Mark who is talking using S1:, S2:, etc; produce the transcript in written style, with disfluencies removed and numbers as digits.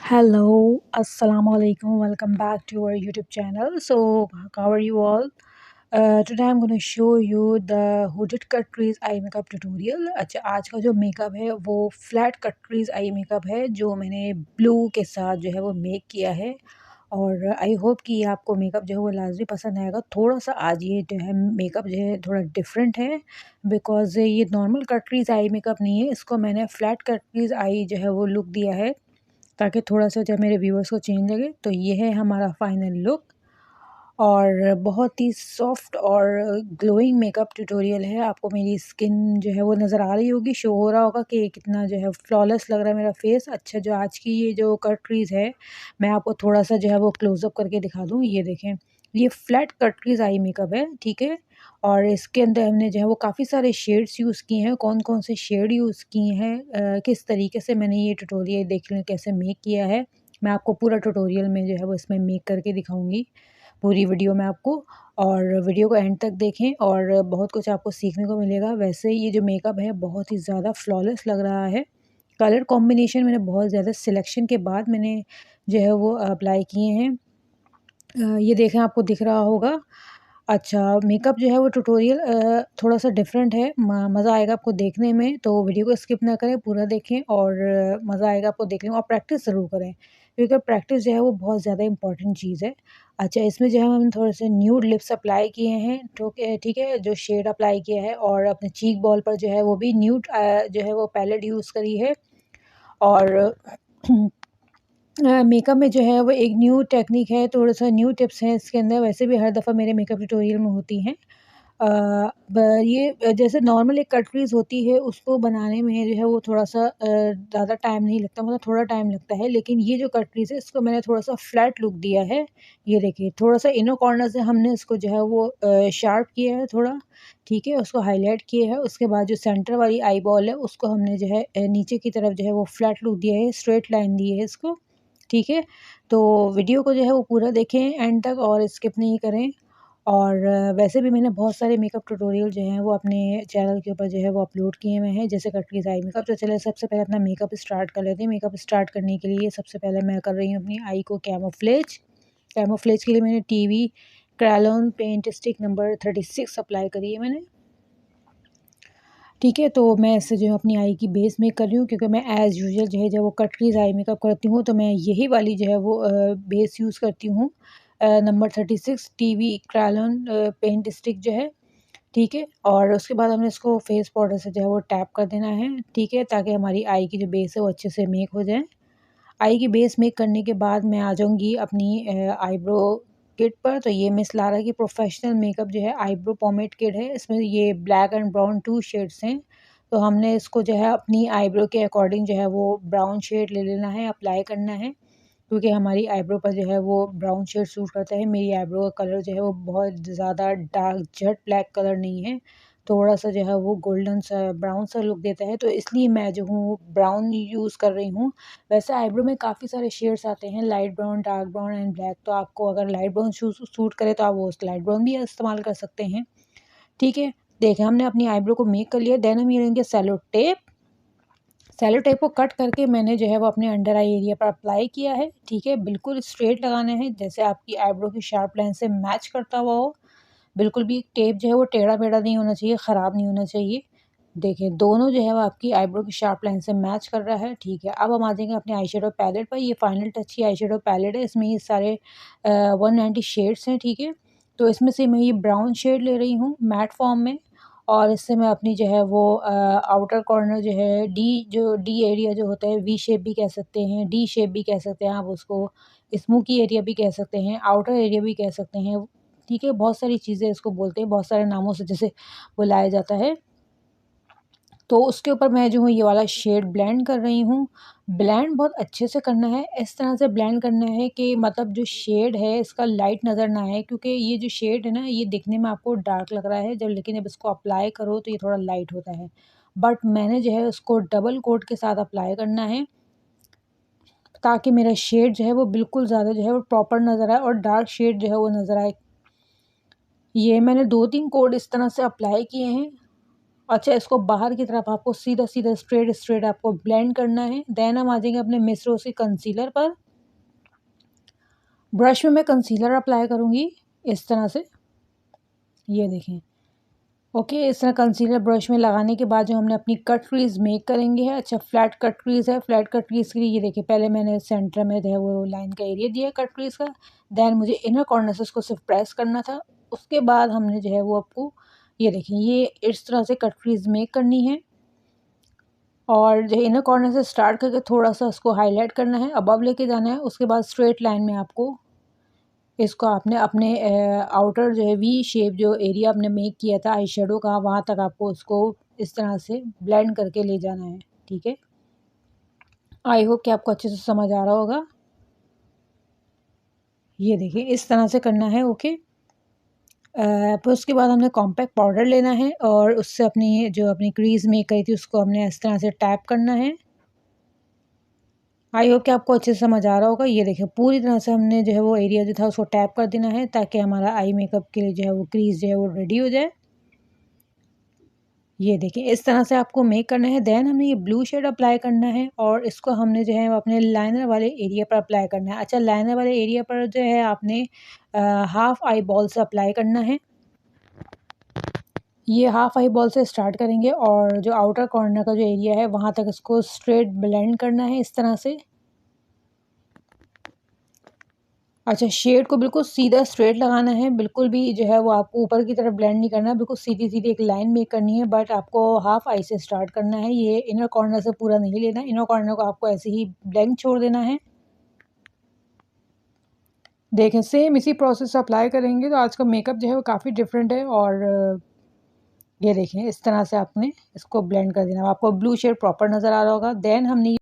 S1: Hello, Assalamu alaikum. Welcome back to our YouTube channel. So, how are you all? Today I'm going to show you the hooded cut crease eye makeup tutorial. अच्छा, आज का जो makeup है वो flat cut crease eye makeup है जो मैंने blue के साथ जो है वो मेक किया है। और आई होप कि आपको मेकअप जो है वो लाजमी पसंद आएगा। थोड़ा सा आज ये जो है मेकअप जो है थोड़ा डिफरेंट है बिकॉज़ ये normal cut crease eye makeup नहीं है। इसको मैंने फ्लैट कट crease आई जो है वो लुक दिया है ताकि थोड़ा-सा जब मेरे व्यूअर्स को चेंज लगे। तो ये है हमारा फाइनल लुक और बहुत ही सॉफ्ट और ग्लोइंग मेकअप ट्यूटोरियल है। आपको मेरी स्किन जो है वो नज़र आ रही होगी, शो हो रहा होगा कि कितना जो है फ्लॉलेस लग रहा है मेरा फेस। अच्छा, जो आज की ये जो कट क्रीज़ है, मैं आपको थोड़ा-सा जो है वो क्लोज़अप करके दिखा दूँ। ये देखें, ये flat cut crease eye makeup है, ठीक है? और इसके अंदर हमने जो है वो काफ़ी सारे शेड्स यूज़ किए हैं। कौन-कौन से शेड यूज़ किए हैं, किस तरीके से मैंने ये ट्यूटोरियल देख लें कैसे मेक किया है, मैं आपको पूरा ट्यूटोरियल में जो है वो इसमें मेक करके दिखाऊँगी, पूरी वीडियो में आपको। और वीडियो को एंड तक देखें और बहुत कुछ आपको सीखने को मिलेगा। वैसे ये जो मेकअप है बहुत ही ज़्यादा फ्लॉलेस लग रहा है। कलर कॉम्बिनेशन मैंने बहुत ज़्यादा सिलेक्शन के बाद मैंने जो है वो अप्लाई किए हैं। ये देखें, आपको दिख रहा होगा। अच्छा, मेकअप जो है वो ट्यूटोरियल थोड़ा-सा डिफरेंट है। मज़ा आएगा आपको देखने में, तो वीडियो को स्किप ना करें, पूरा देखें और मज़ा आएगा आपको देखने में और प्रैक्टिस ज़रूर करें, क्योंकि प्रैक्टिस जो है वो बहुत ज़्यादा इम्पोर्टेंट चीज़ है। अच्छा, इसमें जो है हम थोड़े-से न्यूड लिप्स अप्लाई किए हैं, ठीक है, जो शेड अप्लाई किया है और अपने चीक बॉल पर जो है वो भी न्यूड जो है वो पैलेट यूज़ करी है। और मेकअप में जो है वो एक न्यू टेक्निक है, थोड़ा-सा न्यू टिप्स हैं इसके अंदर, वैसे भी हर दफ़ा मेरे मेकअप ट्यूटोरियल में होती हैं। अ, ब ये जैसे नॉर्मल एक कट क्रीज़ होती है, उसको बनाने में जो है वो थोड़ा-सा ज़्यादा टाइम नहीं लगता, मतलब थोड़ा टाइम लगता है। लेकिन ये जो कट क्रीज़ है, इसको मैंने थोड़ा-सा फ्लैट लुक दिया है। ये देखिए, थोड़ा-सा इनर कॉर्नर से हमने इसको जो है वो शार्प किया है थोड़ा, ठीक है? उसको हाइलाइट किया है। उसके बाद जो सेंटर वाली आई बॉल है, उसको हमने जो है नीचे की तरफ जो है वो फ्लैट लुक दिया है, स्ट्रेट लाइन दी है इसको, ठीक है? तो वीडियो को जो है वो पूरा देखें एंड तक और स्किप नहीं करें। और वैसे भी मैंने बहुत सारे मेकअप ट्यूटोरियल जो हैं वो अपने चैनल के ऊपर जो है वो अपलोड किए हुए हैं, जैसे कटरीज़ आई मेकअप। तो चलिए सबसे पहले अपना मेकअप स्टार्ट कर लेते हैं। मेकअप स्टार्ट करने के लिए सबसे पहले मैं कर रही हूँ अपनी आई को कैमोफ्लेज। कैमोफ्लेज के लिए मैंने TV crayon paint stick number 36 apply करी है मैंने, ठीक है? तो मैं इससे जो है अपनी आई की बेस मेक कर रही हूँ, क्योंकि मैं एज़ यूजुअल जो है जब वो कटरीज़ आई मेकअप करती हूँ तो मैं यही वाली जो है वो बेस यूज़ करती हूँ, number 36 TV crayon paint stick जो है, ठीक है? और उसके बाद हमने इसको फेस पाउडर से जो है वो टैप कर देना है, ठीक है? ताकि हमारी आई की जो बेस है वो अच्छे से मेक हो जाए। आई की बेस मेक करने के बाद मैं आ जाऊँगी अपनी आईब्रो किट पर। तो ये मिस लारा की प्रोफेशनल मेकअप जो है आईब्रो पोमेड किट है। इसमें ये ब्लैक एंड ब्राउन 2 शेड्स हैं। तो हमने इसको जो है अपनी आईब्रो के अकॉर्डिंग जो है वो ब्राउन शेड ले लेना है, अप्लाई करना है, क्योंकि हमारी आईब्रो पर जो है वो ब्राउन शेड सूट करता है। मेरी आईब्रो का कलर जो है वो बहुत ज़्यादा डार्क जेट ब्लैक कलर नहीं है, थोड़ा-सा जो है वो गोल्डन सा ब्राउन सा लुक देता है, तो इसलिए मैं जो हूँ ब्राउन यूज़ कर रही हूँ। वैसे आईब्रो में काफ़ी सारे शेड्स आते हैं, light brown, dark brown and black. तो आपको अगर लाइट ब्राउन सूट करे तो आप वो लाइट ब्राउन भी इस्तेमाल कर सकते हैं, ठीक है? देखिए, हमने अपनी आईब्रो को मेक कर लिया। देन हम ये लेंगे सेलो टेप। सेलो टेप को कट करके मैंने जो है वो अपने अंडर आई एरिया पर अप्लाई किया है, ठीक है? बिल्कुल स्ट्रेट लगाना है, जैसे आपकी आईब्रो की शार्प लाइन से मैच करता हुआ हो। बिल्कुल भी टेप जो है वो टेढ़ा-मेढ़ा नहीं होना चाहिए, ख़राब नहीं होना चाहिए। देखिए, दोनों जो है वो आपकी आईब्रो की शार्प लाइन से मैच कर रहा है, ठीक है? अब हम आ जाएँगे अपने आई शेडो पैलेट पर। ये फाइनल टच की आई शेडो पैलेट है, इसमें ये सारे 190 शेड्स हैं, ठीक है? तो इसमें से मैं ये ब्राउन शेड ले रही हूँ मैट फॉर्म में, और इससे मैं अपनी जो है वो आउटर कॉर्नर जो है डी एरिया जो होता है, वी शेप भी कह सकते हैं, डी शेप भी कह सकते हैं आप उसको, स्मोकी एरिया भी कह सकते हैं, आउटर एरिया भी कह सकते हैं, ठीक है? बहुत सारी चीज़ें इसको बोलते हैं, बहुत सारे नामों से जैसे बुलाया जाता है। तो उसके ऊपर मैं जो हूँ ये वाला शेड ब्लेंड कर रही हूँ। ब्लेंड बहुत अच्छे से करना है, इस तरह से ब्लेंड करना है कि मतलब जो शेड है इसका लाइट नज़र ना आए, क्योंकि ये जो शेड है ना ये दिखने में आपको डार्क लग रहा है जब, लेकिन जब इसको अप्लाई करो तो ये थोड़ा लाइट होता है। बट मैंने जो है उसको डबल कोट के साथ अप्लाई करना है, ताकि मेरा शेड जो है वो बिल्कुल ज़्यादा जो है वो प्रॉपर नज़र आए और डार्क शेड जो है वो नज़र आए। ये मैंने 2-3 कोट इस तरह से अप्लाई किए हैं। अच्छा, इसको बाहर की तरफ आपको सीधा-सीधा स्ट्रेट आपको ब्लेंड करना है। देन हम आ जाएँगे अपने मिस रोज़ के कंसीलर पर। ब्रश में मैं कंसीलर अप्लाई करूँगी इस तरह से, ये देखें। ओके, इस तरह कंसीलर ब्रश में लगाने के बाद जो हमने अपनी कट क्रीज़ मेक करेंगे है। अच्छा, फ्लैट कट क्रीज़ है, फ्लैट कट क्रीज़ के लिए ये देखिए पहले मैंने सेंटर में जो है वो लाइन का एरिया दिया है कट क्रीज़ का। देन मुझे इनर कॉर्नर से उसको सिर्फ प्रेस करना था। उसके बाद हमने जो है वो आपको ये देखिए ये इस तरह से कट क्रीज़ मेक करनी है और जो इनर कॉर्नर से स्टार्ट करके थोड़ा-सा उसको हाईलाइट करना है, अबव लेके जाना है। उसके बाद स्ट्रेट लाइन में आपको इसको आपने अपने आउटर जो है वी शेप जो एरिया आपने मेक किया था आई शेडो का, वहाँ तक आपको उसको इस तरह से ब्लेंड करके ले जाना है, ठीक है। आई होप कि आपको अच्छे से समझ आ रहा होगा। ये देखिए इस तरह से करना है, ओके। फिर उसके बाद हमने कॉम्पैक्ट पाउडर लेना है और उससे अपनी जो अपनी क्रीज़ मेक करी थी उसको हमने इस तरह से टैप करना है। आई होप कि आपको अच्छे से समझ आ रहा होगा। ये देखिए पूरी तरह से हमने जो है वो एरिया जो था उसको टैप कर देना है ताकि हमारा आई मेकअप के लिए जो है वो क्रीज़ जो है वो रेडी हो जाए। ये देखिए इस तरह से आपको मेक करना है। देन हमें ये ब्लू शेड अप्लाई करना है और इसको हमने जो है वो अपने लाइनर वाले एरिया पर अप्लाई करना है। अच्छा, लाइनर वाले एरिया पर जो है आपने हाफ आई बॉल से अप्लाई करना है। ये हाफ आई बॉल से स्टार्ट करेंगे और जो आउटर कॉर्नर का जो एरिया है वहाँ तक इसको स्ट्रेट ब्लेंड करना है इस तरह से। अच्छा, शेड को बिल्कुल सीधा स्ट्रेट लगाना है, बिल्कुल भी जो है वो आपको ऊपर की तरफ ब्लेंड नहीं करना है, बिल्कुल सीधी-सीधी एक लाइन मेक करनी है, बट आपको हाफ आई से स्टार्ट करना है, ये इनर कॉर्नर से पूरा नहीं लेना, इनर कॉर्नर को आपको ऐसे ही ब्लैंक छोड़ देना है। देखें सेम इसी प्रोसेस से अप्लाई करेंगे तो आज का मेकअप जो है वो काफ़ी डिफरेंट है और ये देखें इस तरह से आपने इसको ब्लेंड कर देना। आपको ब्लू शेड प्रॉपर नज़र आ रहा होगा। देन हमने